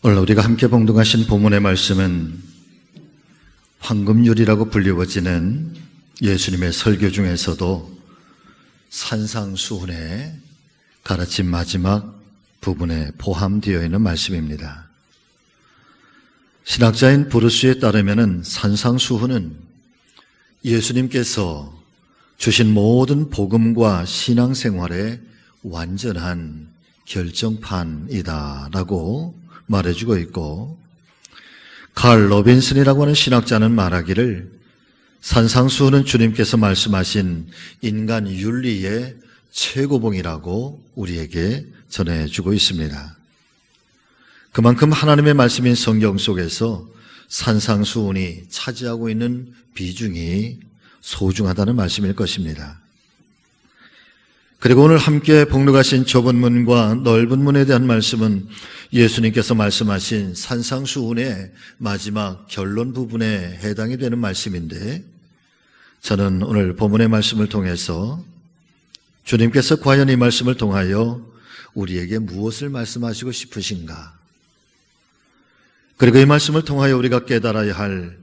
오늘 우리가 함께 봉독하신 본문의 말씀은 황금률이라고 불리워지는 예수님의 설교 중에서도 산상수훈의 가르침 마지막 부분에 포함되어 있는 말씀입니다. 신학자인 브루스에 따르면 산상수훈은 예수님께서 주신 모든 복음과 신앙생활의 완전한 결정판이다라고 말해주고 있고, 칼 로빈슨이라고 하는 신학자는 말하기를 산상수훈은 주님께서 말씀하신 인간 윤리의 최고봉이라고 우리에게 전해주고 있습니다. 그만큼 하나님의 말씀인 성경 속에서 산상수훈이 차지하고 있는 비중이 소중하다는 말씀일 것입니다. 그리고 오늘 함께 봉독하신 좁은 문과 넓은 문에 대한 말씀은 예수님께서 말씀하신 산상수훈의 마지막 결론 부분에 해당이 되는 말씀인데, 저는 오늘 본문의 말씀을 통해서 주님께서 과연 이 말씀을 통하여 우리에게 무엇을 말씀하시고 싶으신가, 그리고 이 말씀을 통하여 우리가 깨달아야 할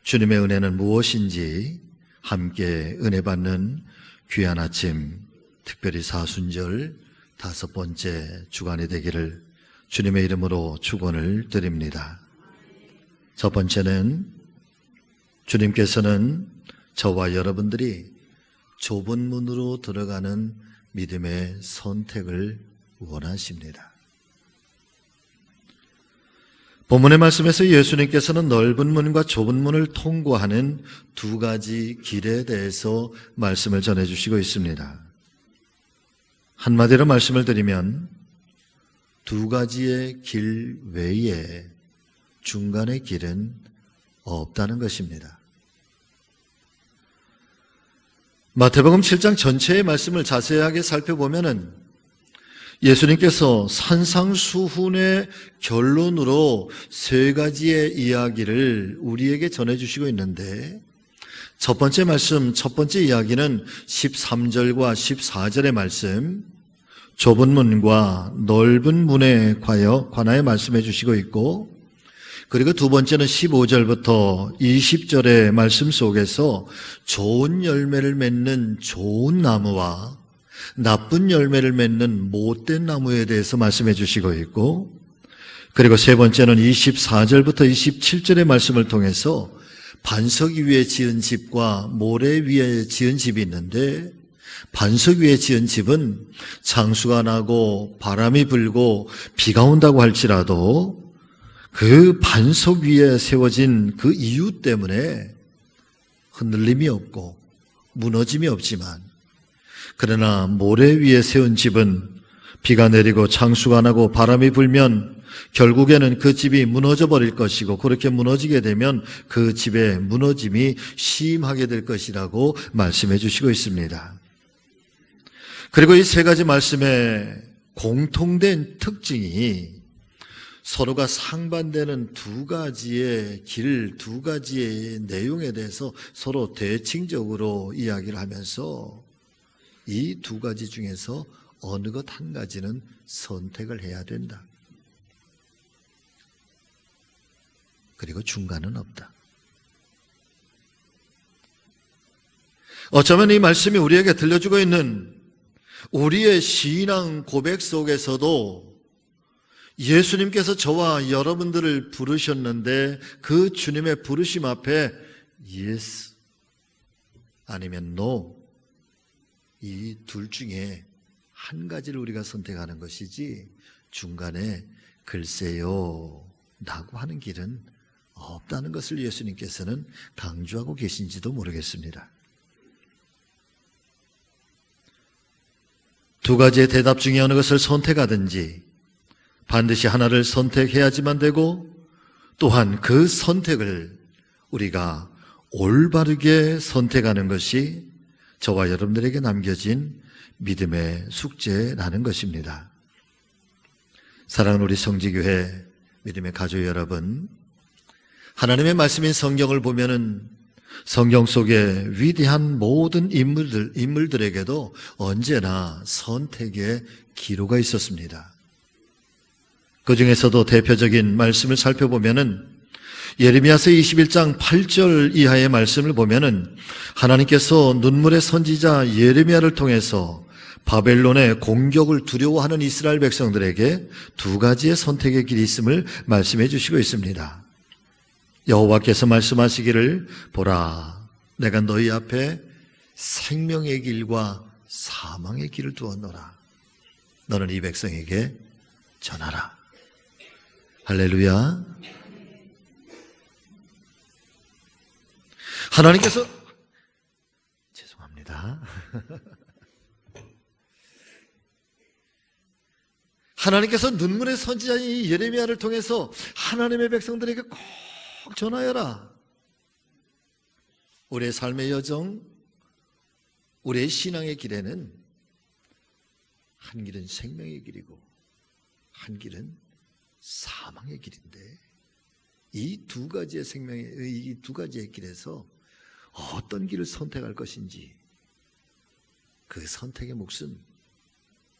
주님의 은혜는 무엇인지 함께 은혜 받는 귀한 아침, 특별히 사순절 5번째 주간이 되기를 주님의 이름으로 축원을 드립니다. 첫 번째는 주님께서는 저와 여러분들이 좁은 문으로 들어가는 믿음의 선택을 원하십니다. 본문의 말씀에서 예수님께서는 넓은 문과 좁은 문을 통과하는 두 가지 길에 대해서 말씀을 전해주시고 있습니다. 한마디로 말씀을 드리면 두 가지의 길 외에 중간의 길은 없다는 것입니다. 마태복음 7장 전체의 말씀을 자세하게 살펴보면은 예수님께서 산상수훈의 결론으로 세 가지의 이야기를 우리에게 전해주시고 있는데, 첫 번째 말씀, 첫 번째 이야기는 13절과 14절의 말씀, 좁은 문과 넓은 문에 관하여 말씀해 주시고 있고, 그리고 두 번째는 15절부터 20절의 말씀 속에서 좋은 열매를 맺는 좋은 나무와 나쁜 열매를 맺는 못된 나무에 대해서 말씀해 주시고 있고, 그리고 세 번째는 24절부터 27절의 말씀을 통해서 반석 위에 지은 집과 모래 위에 지은 집이 있는데, 반석 위에 지은 집은 장수가 나고 바람이 불고 비가 온다고 할지라도 그 반석 위에 세워진 그 이유 때문에 흔들림이 없고 무너짐이 없지만, 그러나 모래 위에 세운 집은 비가 내리고 장수가 나고 바람이 불면 결국에는 그 집이 무너져 버릴 것이고, 그렇게 무너지게 되면 그 집의 무너짐이 심하게 될 것이라고 말씀해 주시고 있습니다. 그리고 이 세 가지 말씀의 공통된 특징이 서로가 상반되는 두 가지의 길, 두 가지의 내용에 대해서 서로 대칭적으로 이야기를 하면서 이 두 가지 중에서 어느 것 한 가지는 선택을 해야 된다. 그리고 중간은 없다. 어쩌면 이 말씀이 우리에게 들려주고 있는 우리의 신앙 고백 속에서도 예수님께서 저와 여러분들을 부르셨는데 그 주님의 부르심 앞에 yes 아니면 no, 이 둘 중에 한 가지를 우리가 선택하는 것이지 중간에 글쎄요 라고 하는 길은 없다는 것을 예수님께서는 강조하고 계신지도 모르겠습니다. 두 가지의 대답 중에 어느 것을 선택하든지 반드시 하나를 선택해야지만 되고, 또한 그 선택을 우리가 올바르게 선택하는 것이 저와 여러분들에게 남겨진 믿음의 숙제라는 것입니다. 사랑하는 우리 성지교회 믿음의 가족 여러분, 하나님의 말씀인 성경을 보면은 성경 속에 위대한 모든 인물들에게도 언제나 선택의 기로가 있었습니다. 그 중에서도 대표적인 말씀을 살펴보면은 예레미야서 21장 8절 이하의 말씀을 보면은 하나님께서 눈물의 선지자 예레미야를 통해서 바벨론의 공격을 두려워하는 이스라엘 백성들에게 두 가지의 선택의 길이 있음을 말씀해 주시고 있습니다. 여호와께서 말씀하시기를 보라, 내가 너희 앞에 생명의 길과 사망의 길을 두었노라. 너는 이 백성에게 전하라. 할렐루야. 하나님께서 죄송합니다. 하나님께서 눈물의 선지자인 예레미야를 통해서 하나님의 백성들에게 꼭 전하여라. 우리의 삶의 여정, 우리의 신앙의 길에는 한 길은 생명의 길이고 한 길은 사망의 길인데 이 두 가지의 이 두 가지의 길에서 어떤 길을 선택할 것인지 그 선택의 몫은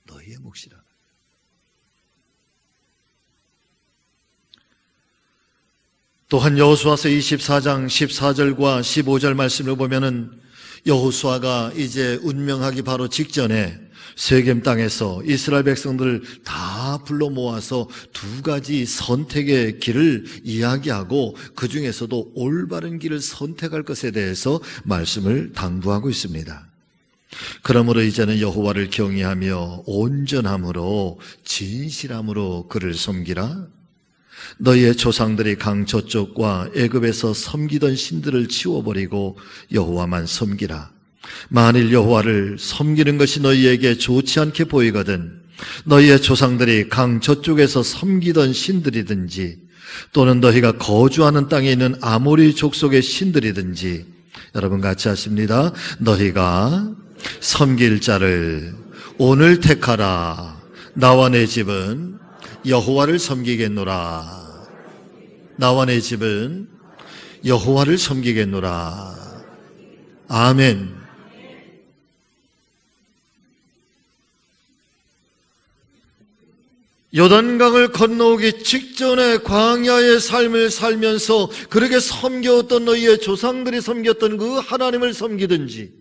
너희의 몫이라. 또한 여호수아서 24장 14절과 15절 말씀을 보면은 여호수아가 이제 운명하기 바로 직전에 세겜 땅에서 이스라엘 백성들을 다 불러 모아서 두 가지 선택의 길을 이야기하고 그 중에서도 올바른 길을 선택할 것에 대해서 말씀을 당부하고 있습니다. 그러므로 이제는 여호와를 경외하며 온전함으로 진실함으로 그를 섬기라. 너희의 조상들이 강 저쪽과 애굽에서 섬기던 신들을 치워버리고 여호와만 섬기라. 만일 여호와를 섬기는 것이 너희에게 좋지 않게 보이거든 너희의 조상들이 강 저쪽에서 섬기던 신들이든지 또는 너희가 거주하는 땅에 있는 아모리 족속의 신들이든지, 여러분 같이 하십니다. 너희가 섬길 자를 오늘 택하라. 나와 내 집은 여호와를 섬기겠노라. 나와 내 집은 여호와를 섬기겠노라. 아멘. 요단강을 건너오기 직전에 광야의 삶을 살면서 그렇게 섬겨왔던 너희의 조상들이 섬겼던 그 하나님을 섬기든지,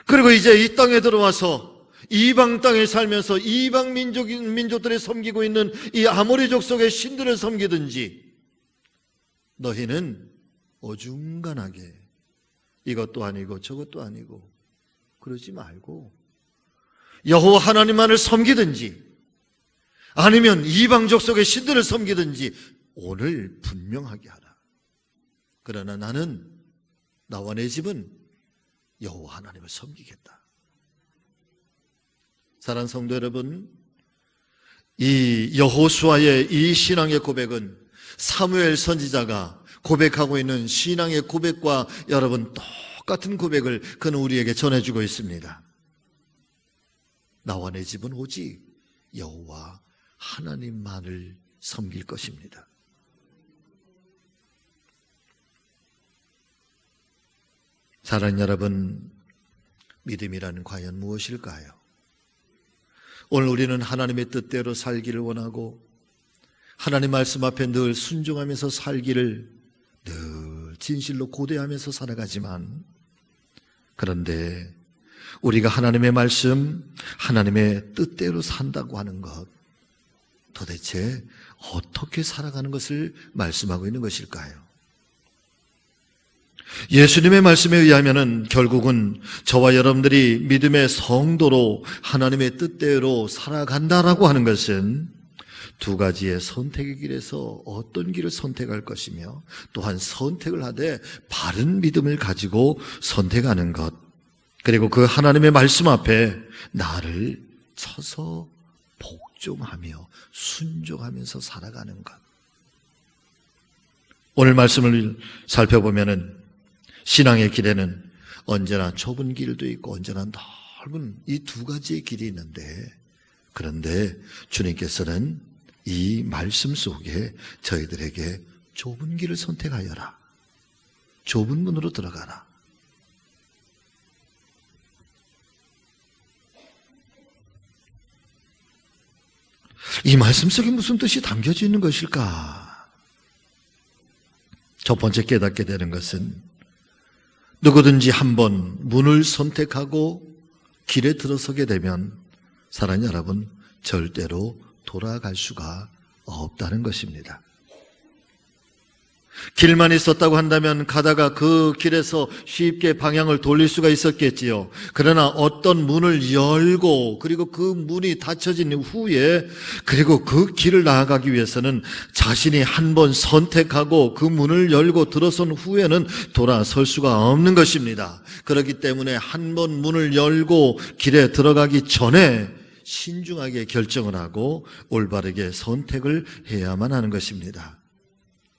그리고 이제 이 땅에 들어와서 이방 땅에 살면서 이방 민족들이 섬기고 있는 이 아모리 족속의 신들을 섬기든지, 너희는 어중간하게 이것도 아니고 저것도 아니고 그러지 말고 여호와 하나님만을 섬기든지 아니면 이방 족속의 신들을 섬기든지 오늘 분명하게 하라. 그러나 나는, 나와 내 집은 여호와 하나님을 섬기겠다. 사랑하는 성도 여러분, 이 여호수아의 이 신앙의 고백은 사무엘 선지자가 고백하고 있는 신앙의 고백과 여러분 똑같은 고백을 그는 우리에게 전해주고 있습니다. 나와 내 집은 오직 여호와 하나님만을 섬길 것입니다. 사랑하는 여러분, 믿음이란 과연 무엇일까요? 오늘 우리는 하나님의 뜻대로 살기를 원하고 하나님 말씀 앞에 늘 순종하면서 살기를 늘 진실로 고대하면서 살아가지만, 그런데 우리가 하나님의 말씀, 하나님의 뜻대로 산다고 하는 것, 도대체 어떻게 살아가는 것을 말씀하고 있는 것일까요? 예수님의 말씀에 의하면은 결국은 저와 여러분들이 믿음의 성도로 하나님의 뜻대로 살아간다라고 하는 것은 두 가지의 선택의 길에서 어떤 길을 선택할 것이며, 또한 선택을 하되 바른 믿음을 가지고 선택하는 것, 그리고 그 하나님의 말씀 앞에 나를 쳐서 복종하며 순종하면서 살아가는 것. 오늘 말씀을 살펴보면은 신앙의 길에는 언제나 좁은 길도 있고 언제나 넓은 이 두 가지의 길이 있는데, 그런데 주님께서는 이 말씀 속에 저희들에게 좁은 길을 선택하여라, 좁은 문으로 들어가라, 이 말씀 속에 무슨 뜻이 담겨져 있는 것일까? 첫 번째 깨닫게 되는 것은 누구든지 한번 문을 선택하고 길에 들어서게 되면 사랑하는 여러분, 절대로 돌아갈 수가 없다는 것입니다. 길만 있었다고 한다면 가다가 그 길에서 쉽게 방향을 돌릴 수가 있었겠지요. 그러나 어떤 문을 열고 그리고 그 문이 닫혀진 후에 그리고 그 길을 나아가기 위해서는 자신이 한번 선택하고 그 문을 열고 들어선 후에는 돌아설 수가 없는 것입니다. 그렇기 때문에 한번 문을 열고 길에 들어가기 전에 신중하게 결정을 하고 올바르게 선택을 해야만 하는 것입니다.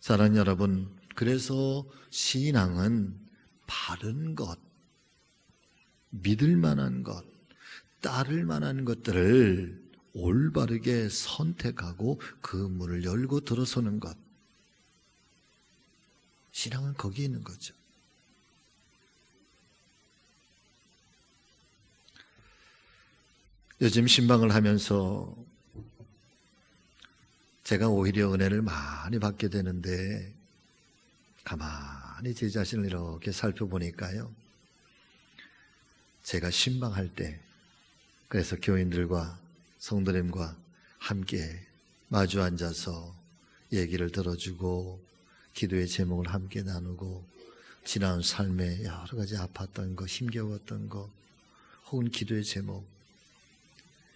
사랑하는 여러분, 그래서 신앙은 바른 것, 믿을 만한 것, 따를 만한 것들을 올바르게 선택하고 그 문을 열고 들어서는 것. 신앙은 거기에 있는 거죠. 요즘 신방을 하면서 제가 오히려 은혜를 많이 받게 되는데 가만히 제 자신을 이렇게 살펴보니까요, 제가 신방할 때 그래서 교인들과 성도님과 함께 마주 앉아서 얘기를 들어주고 기도의 제목을 함께 나누고 지나온 삶에 여러 가지 아팠던 거, 힘겨웠던 거 혹은 기도의 제목,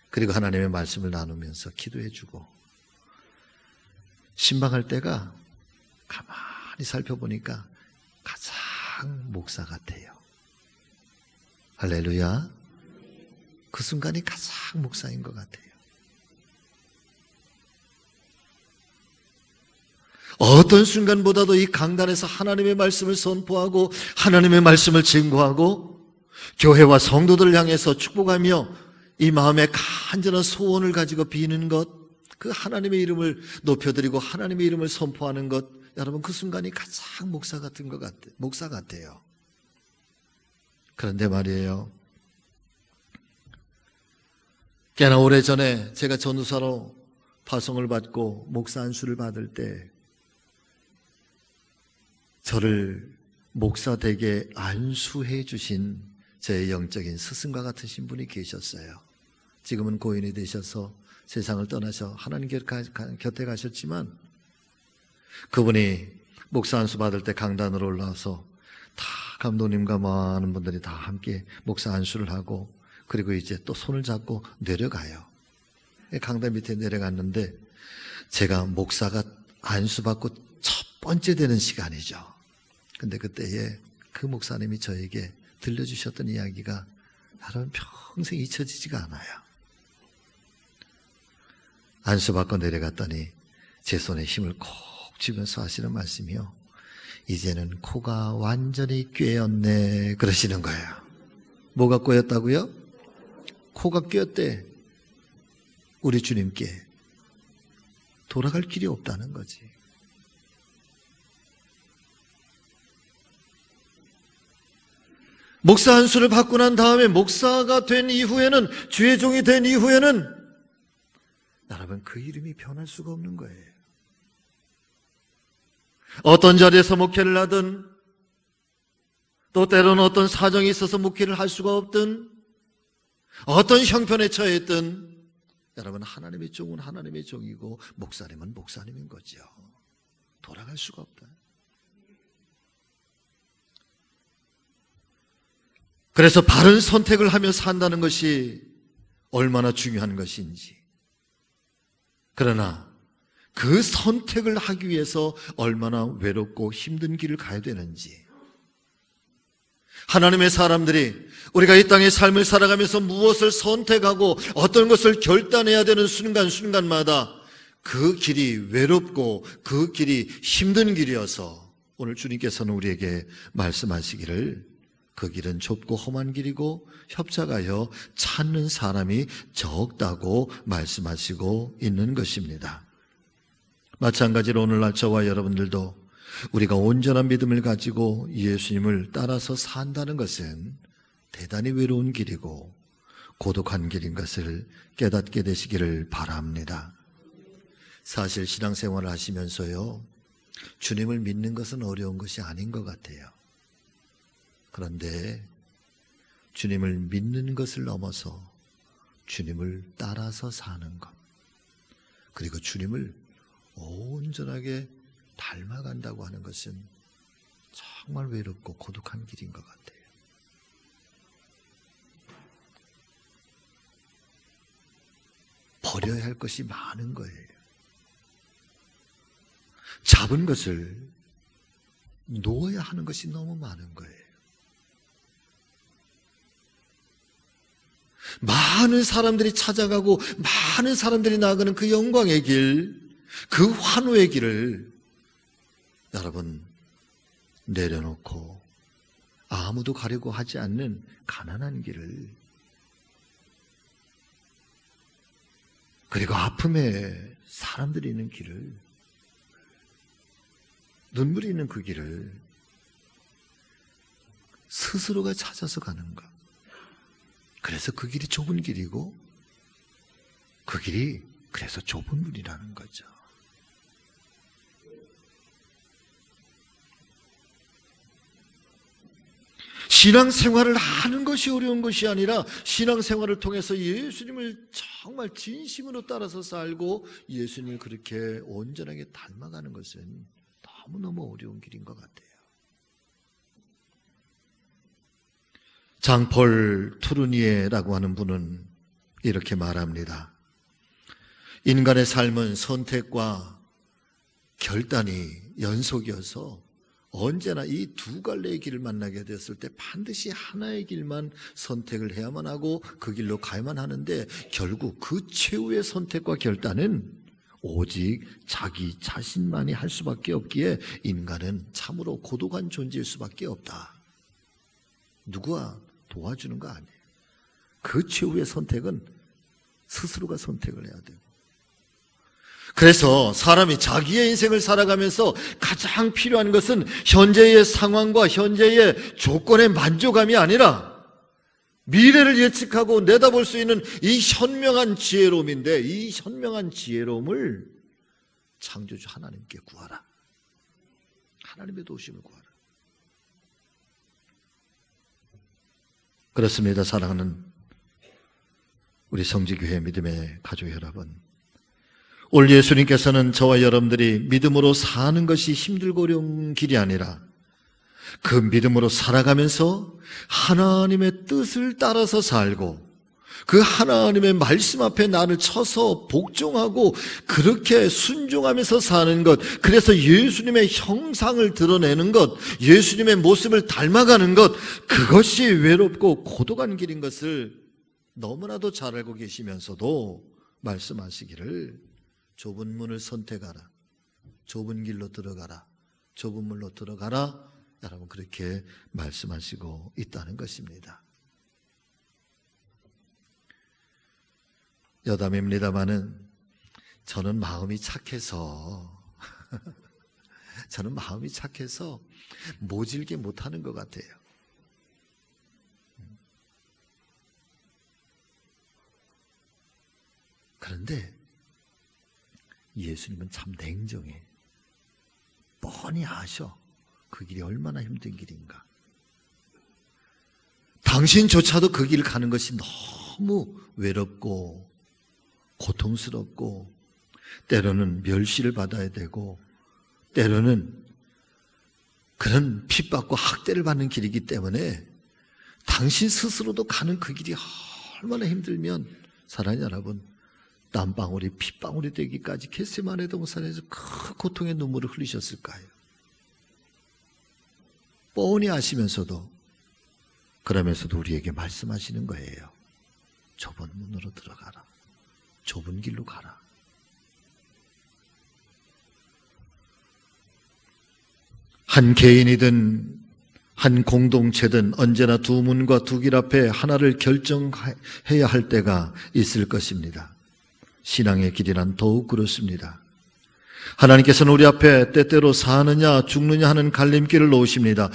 그리고 하나님의 말씀을 나누면서 기도해주고 신방할 때가 가만히 살펴보니까 가장 목사 같아요. 할렐루야. 그 순간이 가장 목사인 것 같아요. 어떤 순간보다도 이 강단에서 하나님의 말씀을 선포하고 하나님의 말씀을 증거하고 교회와 성도들을 향해서 축복하며 이 마음에 간절한 소원을 가지고 비는 것, 그 하나님의 이름을 높여드리고 하나님의 이름을 선포하는 것, 여러분 그 순간이 가장 목사 같은 것 같아요. 목사 같아요. 그런데 말이에요, 꽤나 오래전에 제가 전도사로 파송을 받고 목사 안수를 받을 때 저를 목사 되게 안수해 주신 제 영적인 스승과 같으신 분이 계셨어요. 지금은 고인이 되셔서 세상을 떠나서 하나님 곁에 가셨지만 그분이 목사 안수 받을 때 강단으로 올라와서 다 감독님과 많은 분들이 다 함께 목사 안수를 하고 그리고 이제 또 손을 잡고 내려가요. 강단 밑에 내려갔는데 제가 목사가 안수 받고 첫 번째 되는 시간이죠. 근데 그때에 그 목사님이 저에게 들려주셨던 이야기가 여러분 평생 잊혀지지가 않아요. 안수받고 내려갔더니 제 손에 힘을 콕 쥐면서 하시는 말씀이요, 이제는 코가 완전히 꿰었네 그러시는 거예요. 뭐가 꿰었다고요? 코가 꿰었대. 우리 주님께 돌아갈 길이 없다는 거지. 목사 안수를 받고 난 다음에 목사가 된 이후에는, 주의 종이 된 이후에는 여러분 그 이름이 변할 수가 없는 거예요. 어떤 자리에서 목회를 하든 또 때로는 어떤 사정이 있어서 목회를 할 수가 없든 어떤 형편에 처했든 여러분 하나님의 종은 하나님의 종이고 목사님은 목사님인 거죠. 돌아갈 수가 없다. 그래서 바른 선택을 하며 산다는 것이 얼마나 중요한 것인지, 그러나 그 선택을 하기 위해서 얼마나 외롭고 힘든 길을 가야 되는지, 하나님의 사람들이 우리가 이 땅의 삶을 살아가면서 무엇을 선택하고 어떤 것을 결단해야 되는 순간순간마다 그 길이 외롭고 그 길이 힘든 길이어서 오늘 주님께서는 우리에게 말씀하시기를 그 길은 좁고 험한 길이고 협착하여 찾는 사람이 적다고 말씀하시고 있는 것입니다. 마찬가지로 오늘날 저와 여러분들도 우리가 온전한 믿음을 가지고 예수님을 따라서 산다는 것은 대단히 외로운 길이고 고독한 길인 것을 깨닫게 되시기를 바랍니다. 사실 신앙생활을 하시면서요, 주님을 믿는 것은 어려운 것이 아닌 것 같아요. 그런데 주님을 믿는 것을 넘어서 주님을 따라서 사는 것, 그리고 주님을 온전하게 닮아간다고 하는 것은 정말 외롭고 고독한 길인 것 같아요. 버려야 할 것이 많은 거예요. 잡은 것을 놓아야 하는 것이 너무 많은 거예요. 많은 사람들이 찾아가고 많은 사람들이 나아가는 그 영광의 길, 그 환호의 길을 여러분 내려놓고 아무도 가려고 하지 않는 가난한 길을, 그리고 아픔에 사람들이 있는 길을, 눈물이 있는 그 길을 스스로가 찾아서 가는 것. 그래서 그 길이 좁은 길이고 그 길이 그래서 좁은 문이라는 거죠. 신앙생활을 하는 것이 어려운 것이 아니라 신앙생활을 통해서 예수님을 정말 진심으로 따라서 살고 예수님을 그렇게 온전하게 닮아가는 것은 너무너무 어려운 길인 것 같아요. 장폴 투르니에라고 하는 분은 이렇게 말합니다. 인간의 삶은 선택과 결단이 연속이어서 언제나 이 두 갈래의 길을 만나게 됐을 때 반드시 하나의 길만 선택을 해야만 하고 그 길로 가야만 하는데, 결국 그 최후의 선택과 결단은 오직 자기 자신만이 할 수밖에 없기에 인간은 참으로 고독한 존재일 수밖에 없다. 누구와 도와주는 거 아니에요. 그 최후의 선택은 스스로가 선택을 해야 되고, 그래서 사람이 자기의 인생을 살아가면서 가장 필요한 것은 현재의 상황과 현재의 조건의 만족감이 아니라 미래를 예측하고 내다볼 수 있는 이 현명한 지혜로움인데, 이 현명한 지혜로움을 창조주 하나님께 구하라. 하나님의 도우심을 구하라. 그렇습니다. 사랑하는 우리 성지교회 믿음의 가족 여러분, 오늘 예수님께서는 저와 여러분들이 믿음으로 사는 것이 힘들고 어려운 길이 아니라 그 믿음으로 살아가면서 하나님의 뜻을 따라서 살고 그 하나님의 말씀 앞에 나를 쳐서 복종하고 그렇게 순종하면서 사는 것, 그래서 예수님의 형상을 드러내는 것, 예수님의 모습을 닮아가는 것, 그것이 외롭고 고독한 길인 것을 너무나도 잘 알고 계시면서도 말씀하시기를 좁은 문을 선택하라, 좁은 길로 들어가라, 좁은 문로 들어가라, 여러분 그렇게 말씀하시고 있다는 것입니다. 여담입니다마는 저는 마음이 착해서 모질게 못하는 것 같아요. 그런데 예수님은 참 냉정해. 뻔히 아셔. 그 길이 얼마나 힘든 길인가. 당신조차도 그 길을 가는 것이 너무 외롭고 고통스럽고 때로는 멸시를 받아야 되고 때로는 그런 핍박과 학대를 받는 길이기 때문에 당신 스스로도 가는 그 길이 얼마나 힘들면 사랑하는 여러분, 땀방울이 핏방울이 되기까지 겟세마네 동산에서 그 고통의 눈물을 흘리셨을까요? 뻔히 아시면서도, 그러면서도 우리에게 말씀하시는 거예요. 좁은 문으로 들어가라. 좁은 길로 가라. 한 개인이든 한 공동체든 언제나 두 문과 두 길 앞에 하나를 결정해야 할 때가 있을 것입니다. 신앙의 길이란 더욱 그렇습니다. 하나님께서는 우리 앞에 때때로 사느냐 죽느냐 하는 갈림길을 놓으십니다.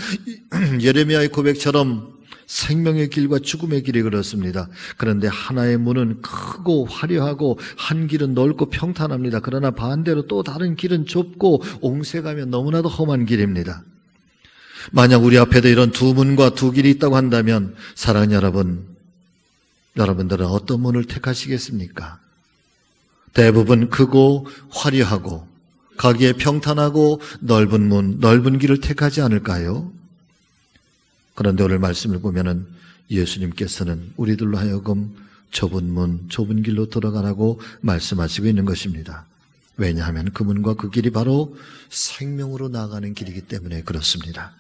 예레미야의 고백처럼 생명의 길과 죽음의 길이 그렇습니다. 그런데 하나의 문은 크고 화려하고 한 길은 넓고 평탄합니다. 그러나 반대로 또 다른 길은 좁고 옹색하며 너무나도 험한 길입니다. 만약 우리 앞에도 이런 두 문과 두 길이 있다고 한다면 사랑하는 여러분, 여러분들은 어떤 문을 택하시겠습니까? 대부분 크고 화려하고 가기에 평탄하고 넓은 문, 넓은 길을 택하지 않을까요? 그런데 오늘 말씀을 보면은 예수님께서는 우리들로 하여금 좁은 문, 좁은 길로 들어가라고 말씀하시고 있는 것입니다. 왜냐하면 그 문과 그 길이 바로 생명으로 나가는 길이기 때문에 그렇습니다.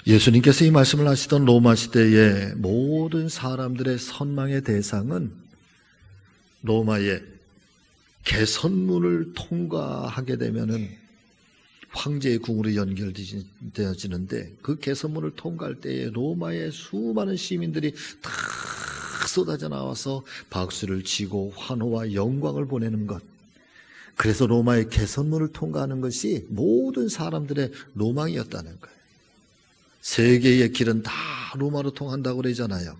예수님께서 이 말씀을 하시던 로마 시대의 모든 사람들의 선망의 대상은 로마의 개선문을 통과하게 되면은 황제의 궁으로 연결되어지는데 그 개선문을 통과할 때에 로마의 수많은 시민들이 다 쏟아져 나와서 박수를 치고 환호와 영광을 보내는 것. 그래서 로마의 개선문을 통과하는 것이 모든 사람들의 로망이었다는 거예요. 세계의 길은 다 로마로 통한다고 그러잖아요.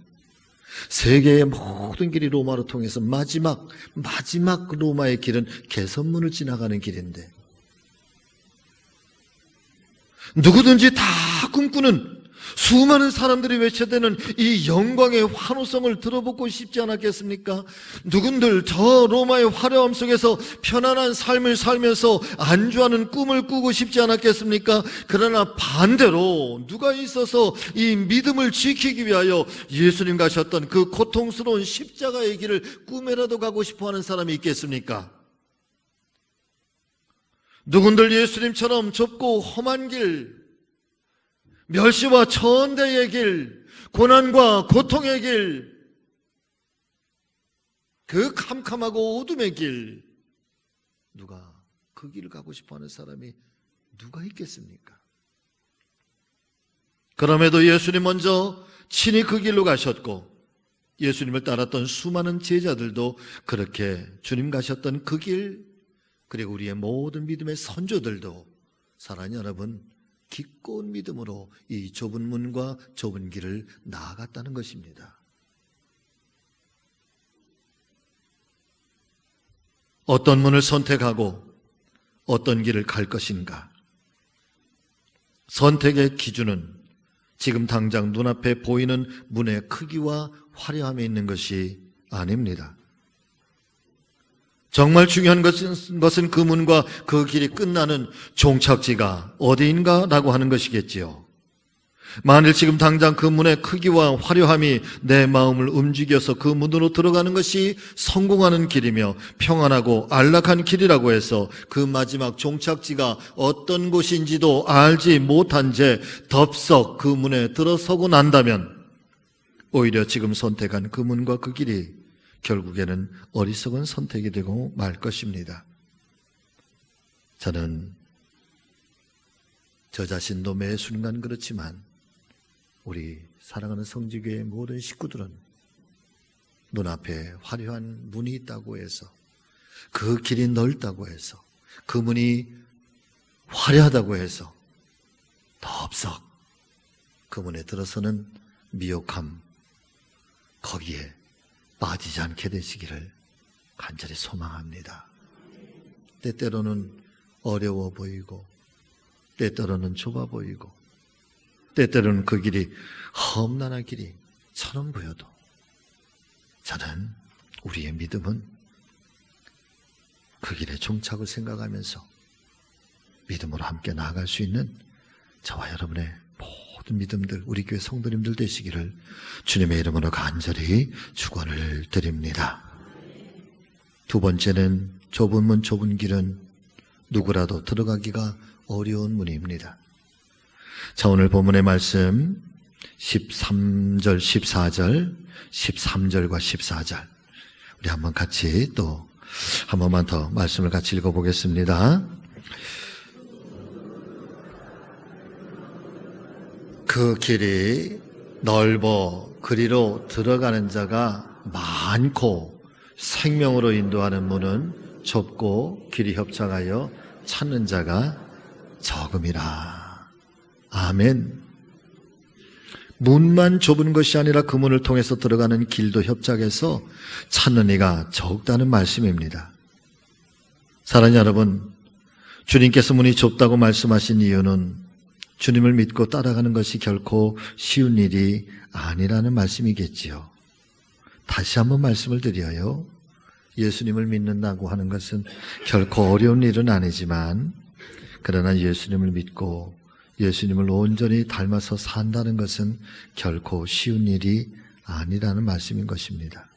세계의 모든 길이 로마로 통해서 마지막 로마의 길은 개선문을 지나가는 길인데 누구든지 다 꿈꾸는 수많은 사람들이 외쳐대는 이 영광의 환호성을 들어보고 싶지 않았겠습니까? 누군들 저 로마의 화려함 속에서 편안한 삶을 살면서 안주하는 꿈을 꾸고 싶지 않았겠습니까? 그러나 반대로 누가 있어서 이 믿음을 지키기 위하여 예수님 가셨던 그 고통스러운 십자가의 길을 꿈에라도 가고 싶어하는 사람이 있겠습니까? 누군들 예수님처럼 좁고 험한 길, 멸시와 천대의 길, 고난과 고통의 길, 그 캄캄하고 어둠의 길, 누가 그 길을 가고 싶어하는 사람이 누가 있겠습니까? 그럼에도 예수님 먼저 친히 그 길로 가셨고 예수님을 따랐던 수많은 제자들도 그렇게 주님 가셨던 그 길, 그리고 우리의 모든 믿음의 선조들도 사랑하는 여러분 기꺼운 믿음으로 이 좁은 문과 좁은 길을 나아갔다는 것입니다. 어떤 문을 선택하고 어떤 길을 갈 것인가? 선택의 기준은 지금 당장 눈앞에 보이는 문의 크기와 화려함에 있는 것이 아닙니다. 정말 중요한 것은 그 문과 그 길이 끝나는 종착지가 어디인가라고 하는 것이겠지요. 만일 지금 당장 그 문의 크기와 화려함이 내 마음을 움직여서 그 문으로 들어가는 것이 성공하는 길이며 평안하고 안락한 길이라고 해서 그 마지막 종착지가 어떤 곳인지도 알지 못한 채 덥석 그 문에 들어서고 난다면 오히려 지금 선택한 그 문과 그 길이 결국에는 어리석은 선택이 되고 말 것입니다. 저는 저 자신도 매 순간 그렇지만 우리 사랑하는 성지교회의 모든 식구들은 눈앞에 화려한 문이 있다고 해서 그 길이 넓다고 해서 그 문이 화려하다고 해서 덥석 그 문에 들어서는 미혹함 거기에 빠지지 않게 되시기를 간절히 소망합니다. 때때로는 어려워 보이고 때때로는 좁아 보이고 때때로는 그 길이 험난한 길이처럼 보여도 저는 우리의 믿음은 그 길의 종착을 생각하면서 믿음으로 함께 나아갈 수 있는 저와 여러분의 모든 믿음들, 우리 교회 성도님들 되시기를 주님의 이름으로 간절히 축원을 드립니다. 두 번째는 좁은 문, 좁은 길은 누구라도 들어가기가 어려운 문입니다. 자, 오늘 본문의 말씀 13절, 14절, 13절과 14절 우리 한번 같이 또 한 번만 더 말씀을 같이 읽어보겠습니다. 그 길이 넓어 그리로 들어가는 자가 많고 생명으로 인도하는 문은 좁고 길이 협착하여 찾는 자가 적음이라. 아멘. 문만 좁은 것이 아니라 그 문을 통해서 들어가는 길도 협착해서 찾는 이가 적다는 말씀입니다. 사랑하는 여러분, 주님께서 문이 좁다고 말씀하신 이유는 주님을 믿고 따라가는 것이 결코 쉬운 일이 아니라는 말씀이겠지요. 다시 한번 말씀을 드려요. 예수님을 믿는다고 하는 것은 결코 어려운 일은 아니지만, 그러나 예수님을 믿고 예수님을 온전히 닮아서 산다는 것은 결코 쉬운 일이 아니라는 말씀인 것입니다.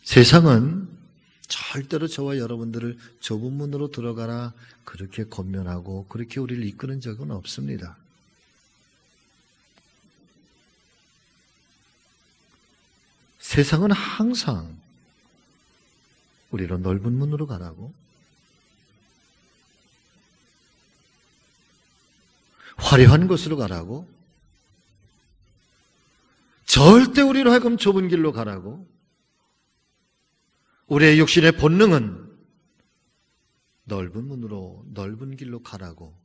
세상은 절대로 저와 여러분들을 좁은 문으로 들어가라 그렇게 권면하고 그렇게 우리를 이끄는 적은 없습니다. 세상은 항상 우리로 넓은 문으로 가라고, 화려한 곳으로 가라고, 절대 우리로 하여금 좁은 길로 가라고, 우리의 육신의 본능은 넓은 문으로 넓은 길로 가라고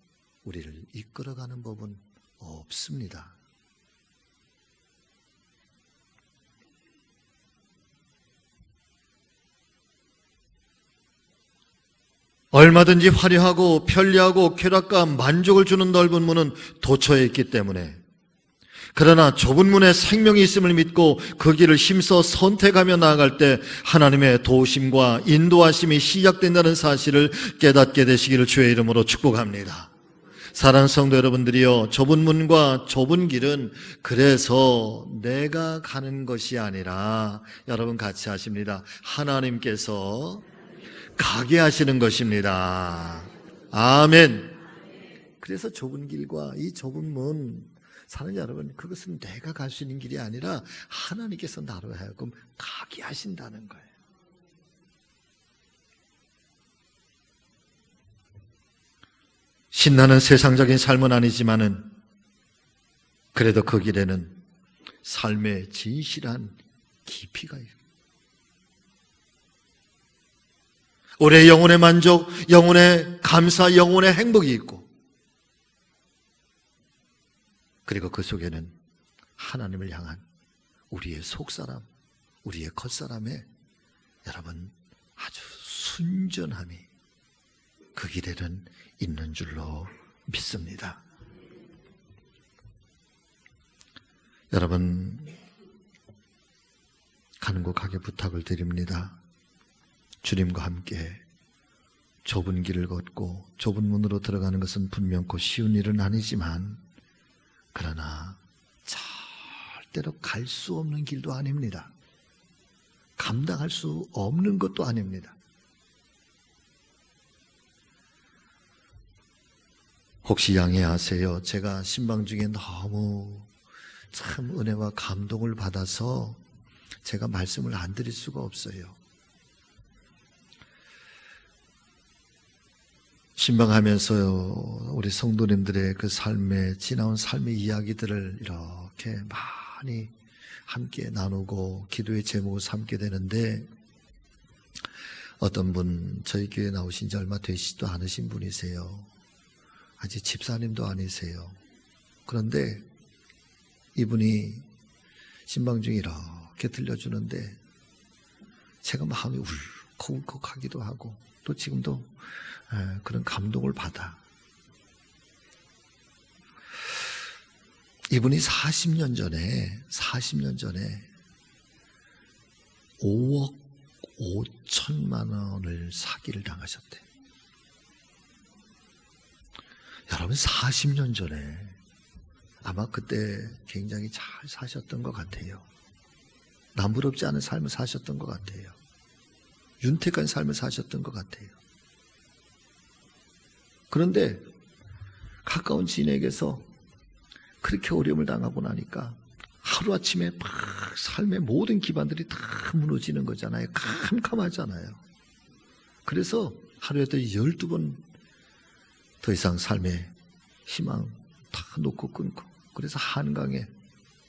우리를 이끌어가는 법은 없습니다. 얼마든지 화려하고 편리하고 쾌락과 만족을 주는 넓은 문은 도처에 있기 때문에, 그러나 좁은 문에 생명이 있음을 믿고 그 길을 힘써 선택하며 나아갈 때 하나님의 도우심과 인도하심이 시작된다는 사실을 깨닫게 되시기를 주의 이름으로 축복합니다. 사랑하는 성도 여러분들이요, 좁은 문과 좁은 길은 그래서 내가 가는 것이 아니라, 여러분 같이 하십니다. 하나님께서 가게 하시는 것입니다. 아멘. 그래서 좁은 길과 이 좁은 문, 사랑하는 여러분, 그것은 내가 갈 수 있는 길이 아니라 하나님께서 나로 하여금 가게 하신다는 거예요. 신나는 세상적인 삶은 아니지만은 그래도 그 길에는 삶의 진실한 깊이가 있어요. 우리의 영혼의 만족, 영혼의 감사, 영혼의 행복이 있고, 그리고 그 속에는 하나님을 향한 우리의 속사람, 우리의 겉사람의 여러분 아주 순전함이 그 길에는 있는 줄로 믿습니다. 여러분, 간곡하게 부탁을 드립니다. 주님과 함께 좁은 길을 걷고 좁은 문으로 들어가는 것은 분명코 쉬운 일은 아니지만, 그러나 절대로 갈 수 없는 길도 아닙니다. 감당할 수 없는 것도 아닙니다. 혹시 양해하세요. 제가 신방 중에 너무 참 은혜와 감동을 받아서 제가 말씀을 안 드릴 수가 없어요. 신방하면서요, 우리 성도님들의 그 삶의, 지나온 삶의 이야기들을 이렇게 많이 함께 나누고 기도의 제목을 삼게 되는데, 어떤 분, 저희 교회 나오신 지 얼마 되시지도 않으신 분이세요. 아직 집사님도 아니세요. 그런데 이분이 신방 중에 이렇게 들려주는데 제가 마음이 울컥울컥하기도 하고, 또 지금도 그런 감동을 받아. 이분이 40년 전에 5억 5천만 원을 사기를 당하셨대. 여러분, 40년 전에 아마 그때 굉장히 잘 사셨던 것 같아요. 남부럽지 않은 삶을 사셨던 것 같아요. 윤택한 삶을 사셨던 것 같아요. 그런데 가까운 지인에게서 그렇게 어려움을 당하고 나니까 하루아침에 막 삶의 모든 기반들이 다 무너지는 거잖아요. 캄캄하잖아요. 그래서 하루에 또 12번 더 이상 삶의 희망 다 놓고 끊고, 그래서 한강에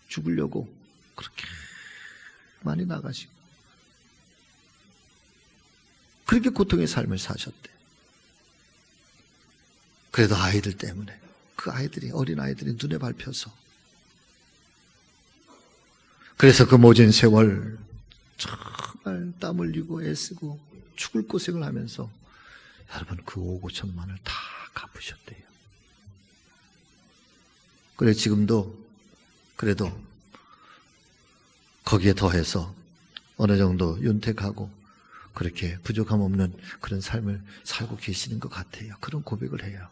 죽으려고 그렇게 많이 나가시고 그렇게 고통의 삶을 사셨대. 그래도 아이들 때문에, 그 아이들이, 어린 아이들이 눈에 밟혀서 그래서 그 모진 세월 정말 땀 흘리고 애쓰고 죽을 고생을 하면서 여러분 그 5억 5천만 원을 다 갚으셨대요. 그래 지금도 그래도 거기에 더해서 어느 정도 윤택하고 그렇게 부족함 없는 그런 삶을 살고 계시는 것 같아요. 그런 고백을 해요.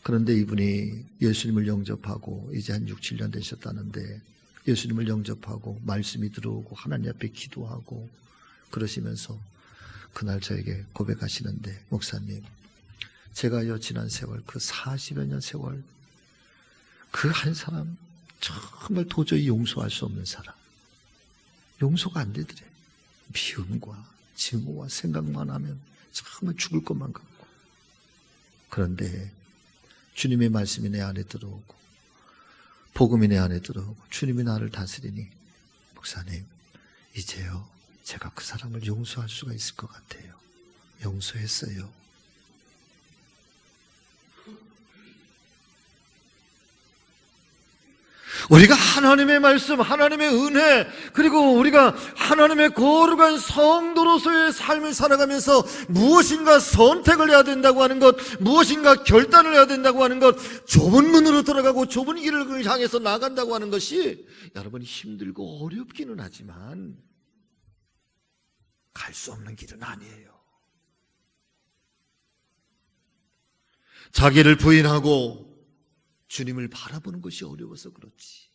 그런데 이분이 예수님을 영접하고 이제 한 6, 7년 되셨다는데 예수님을 영접하고 말씀이 들어오고 하나님 앞에 기도하고 그러시면서 그날 저에게 고백하시는데 목사님, 제가요 지난 세월 그 40여 년 세월 그 한 사람 정말 도저히 용서할 수 없는 사람 용서가 안 되더래. 미움과 증오와 생각만 하면 정말 죽을 것만 같고. 그런데 주님의 말씀이 내 안에 들어오고 복음이 내 안에 들어오고 주님이 나를 다스리니 목사님 이제요 제가 그 사람을 용서할 수가 있을 것 같아요. 용서했어요. 우리가 하나님의 말씀, 하나님의 은혜, 그리고 우리가 하나님의 거룩한 성도로서의 삶을 살아가면서 무엇인가 선택을 해야 된다고 하는 것, 무엇인가 결단을 해야 된다고 하는 것, 좁은 문으로 들어가고 좁은 길을 향해서 나간다고 하는 것이 여러분 힘들고 어렵기는 하지만 갈 수 없는 길은 아니에요. 자기를 부인하고 주님을 바라보는 것이 어려워서 그렇지.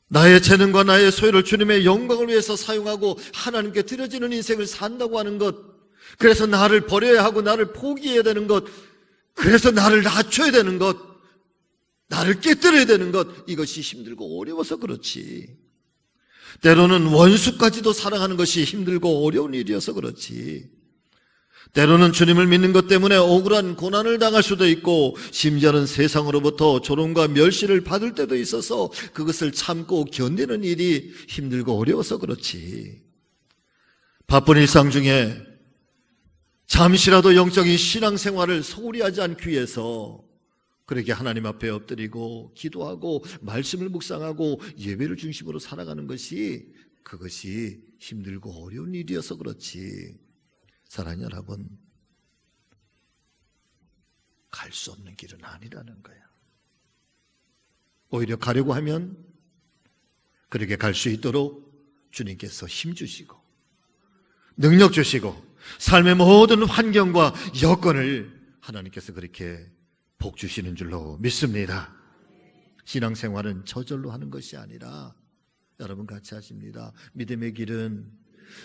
나의 재능과 나의 소유를 주님의 영광을 위해서 사용하고 하나님께 드려지는 인생을 산다고 하는 것, 그래서 나를 버려야 하고 나를 포기해야 되는 것, 그래서 나를 낮춰야 되는 것, 나를 깨뜨려야 되는 것, 이것이 힘들고 어려워서 그렇지. 때로는 원수까지도 사랑하는 것이 힘들고 어려운 일이어서 그렇지. 때로는 주님을 믿는 것 때문에 억울한 고난을 당할 수도 있고 심지어는 세상으로부터 조롱과 멸시를 받을 때도 있어서 그것을 참고 견디는 일이 힘들고 어려워서 그렇지. 바쁜 일상 중에 잠시라도 영적인 신앙생활을 소홀히 하지 않기 위해서 그렇게 하나님 앞에 엎드리고 기도하고 말씀을 묵상하고 예배를 중심으로 살아가는 것이 그것이 힘들고 어려운 일이어서 그렇지. 사랑하는 여러분, 갈 수 없는 길은 아니라는 거야. 오히려 가려고 하면 그렇게 갈 수 있도록 주님께서 힘 주시고 능력 주시고 삶의 모든 환경과 여건을 하나님께서 그렇게 복 주시는 줄로 믿습니다. 신앙생활은 저절로 하는 것이 아니라 여러분 같이 하십니다. 믿음의 길은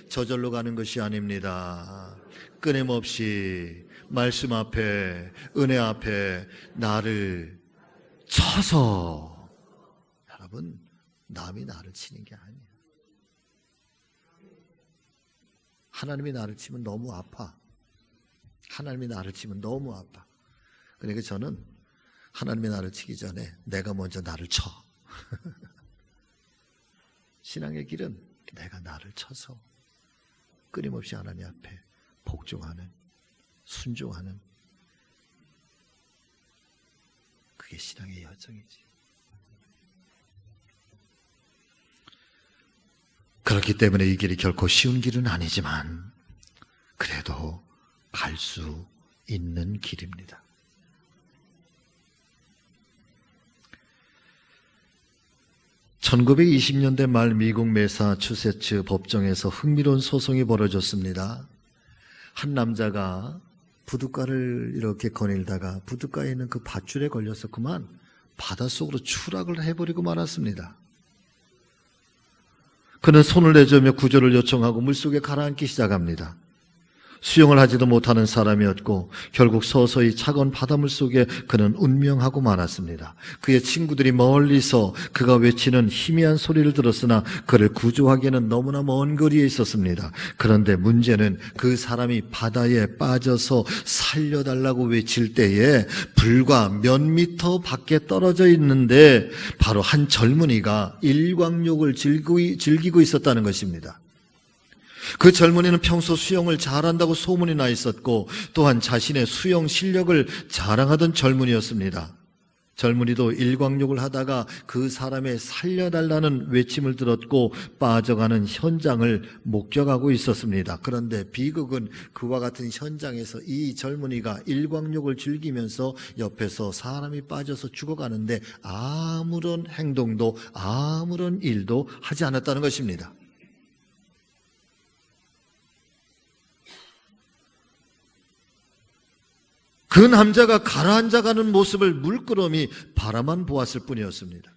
저절로 가는 것이 아닙니다. 끊임없이 말씀 앞에, 은혜 앞에 나를 쳐서, 여러분, 남이 나를 치는 게 아니에요. 하나님이 나를 치면 너무 아파. 하나님이 나를 치면 너무 아파. 그러니까 저는 하나님이 나를 치기 전에 내가 먼저 나를 쳐. 신앙의 길은 내가 나를 쳐서 끊임없이 하나님 앞에 복종하는, 순종하는, 그게 신앙의 여정이지. 그렇기 때문에 이 길이 결코 쉬운 길은 아니지만 그래도 갈 수 있는 길입니다. (1920년대) 말 미국 매사추세츠 법정에서 흥미로운 소송이 벌어졌습니다. 한 남자가 부둣가를 이렇게 거닐다가 부둣가에 있는 그 밧줄에 걸려서 그만 바닷속으로 추락을 해버리고 말았습니다. 그는 손을 내저으며 구조를 요청하고 물속에 가라앉기 시작합니다. 수영을 하지도 못하는 사람이었고 결국 서서히 차가운 바닷물 속에 그는 운명하고 말았습니다. 그의 친구들이 멀리서 그가 외치는 희미한 소리를 들었으나 그를 구조하기에는 너무나 먼 거리에 있었습니다. 그런데 문제는 그 사람이 바다에 빠져서 살려달라고 외칠 때에 불과 몇 미터 밖에 떨어져 있는데 바로 한 젊은이가 일광욕을 즐기고 있었다는 것입니다. 그 젊은이는 평소 수영을 잘한다고 소문이 나 있었고 또한 자신의 수영 실력을 자랑하던 젊은이였습니다. 젊은이도 일광욕을 하다가 그 사람의 살려달라는 외침을 들었고 빠져가는 현장을 목격하고 있었습니다. 그런데 비극은 그와 같은 현장에서 이 젊은이가 일광욕을 즐기면서 옆에서 사람이 빠져서 죽어가는데 아무런 행동도 아무런 일도 하지 않았다는 것입니다. 그 남자가 가라앉아가는 모습을 물끄러미 바라만 보았을 뿐이었습니다.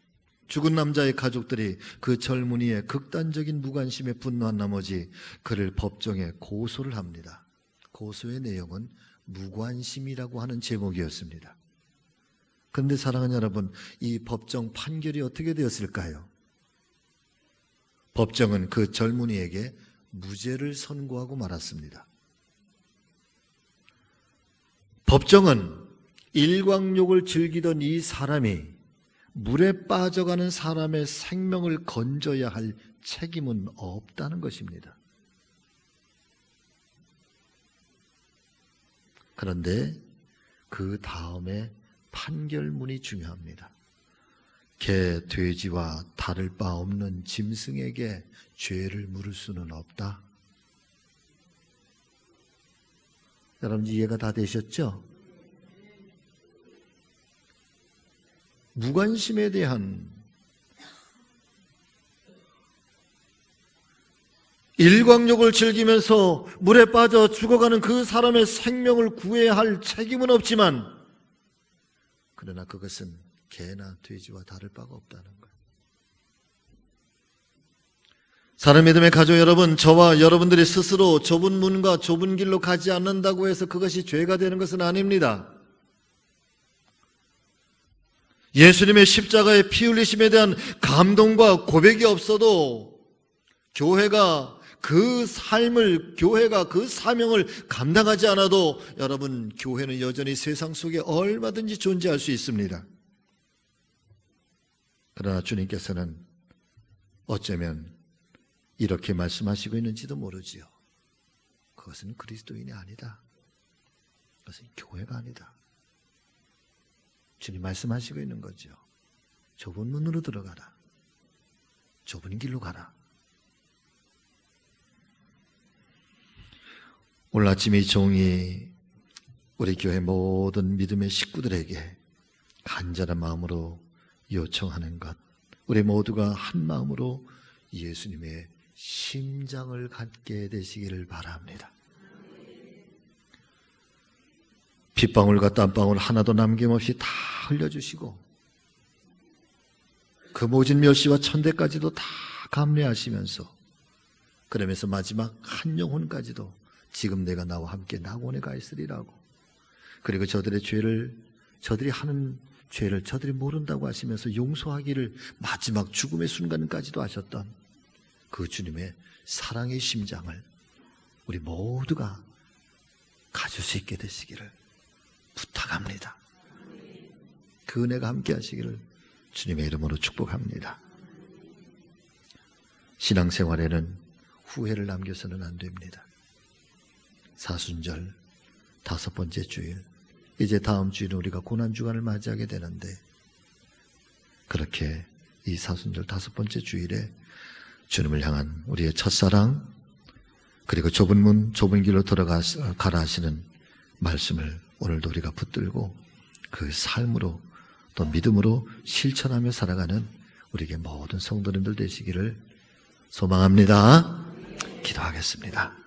죽은 남자의 가족들이 그 젊은이의 극단적인 무관심에 분노한 나머지 그를 법정에 고소를 합니다. 고소의 내용은 무관심이라고 하는 제목이었습니다. 그런데 사랑하는 여러분, 이 법정 판결이 어떻게 되었을까요? 법정은 그 젊은이에게 무죄를 선고하고 말았습니다. 법정은 일광욕을 즐기던 이 사람이 물에 빠져가는 사람의 생명을 건져야 할 책임은 없다는 것입니다. 그런데 그 다음에 판결문이 중요합니다. 개, 돼지와 다를 바 없는 짐승에게 죄를 물을 수는 없다. 여러분 이해가 다 되셨죠? 무관심에 대한 일광욕을 즐기면서 물에 빠져 죽어가는 그 사람의 생명을 구해야 할 책임은 없지만 그러나 그것은 개나 돼지와 다를 바가 없다는 거예요. 사랑하는 믿음의 가족 여러분, 저와 여러분들이 스스로 좁은 문과 좁은 길로 가지 않는다고 해서 그것이 죄가 되는 것은 아닙니다. 예수님의 십자가의 피 흘리심에 대한 감동과 고백이 없어도 교회가 그 삶을, 교회가 그 사명을 감당하지 않아도 여러분, 교회는 여전히 세상 속에 얼마든지 존재할 수 있습니다. 그러나 주님께서는 어쩌면 이렇게 말씀하시고 있는지도 모르지요. 그것은 그리스도인이 아니다. 그것은 교회가 아니다. 주님 말씀하시고 있는 거죠. 좁은 문으로 들어가라. 좁은 길로 가라. 오늘 아침 이 종이 우리 교회 모든 믿음의 식구들에게 간절한 마음으로 요청하는 것, 우리 모두가 한 마음으로 예수님의 심장을 갖게 되시기를 바랍니다. 핏방울과 땀방울 하나도 남김없이 다 흘려주시고 그 모진 멸시와 천대까지도 다 감내하시면서 그러면서 마지막 한 영혼까지도 지금 내가 나와 함께 낙원에 가 있으리라고, 그리고 저들의 죄를, 저들이 하는 죄를 저들이 모른다고 하시면서 용서하기를 마지막 죽음의 순간까지도 하셨던 그 주님의 사랑의 심장을 우리 모두가 가질 수 있게 되시기를 부탁합니다. 그 은혜가 함께 하시기를 주님의 이름으로 축복합니다. 신앙생활에는 후회를 남겨서는 안 됩니다. 사순절 5번째 주일, 이제 다음 주일은 우리가 고난주간을 맞이하게 되는데 그렇게 이 사순절 5번째 주일에 주님을 향한 우리의 첫사랑, 그리고 좁은 문 좁은 길로 들어가라 하시는 말씀을 오늘도 우리가 붙들고 그 삶으로 또 믿음으로 실천하며 살아가는 우리에게 모든 성도님들 되시기를 소망합니다. 기도하겠습니다.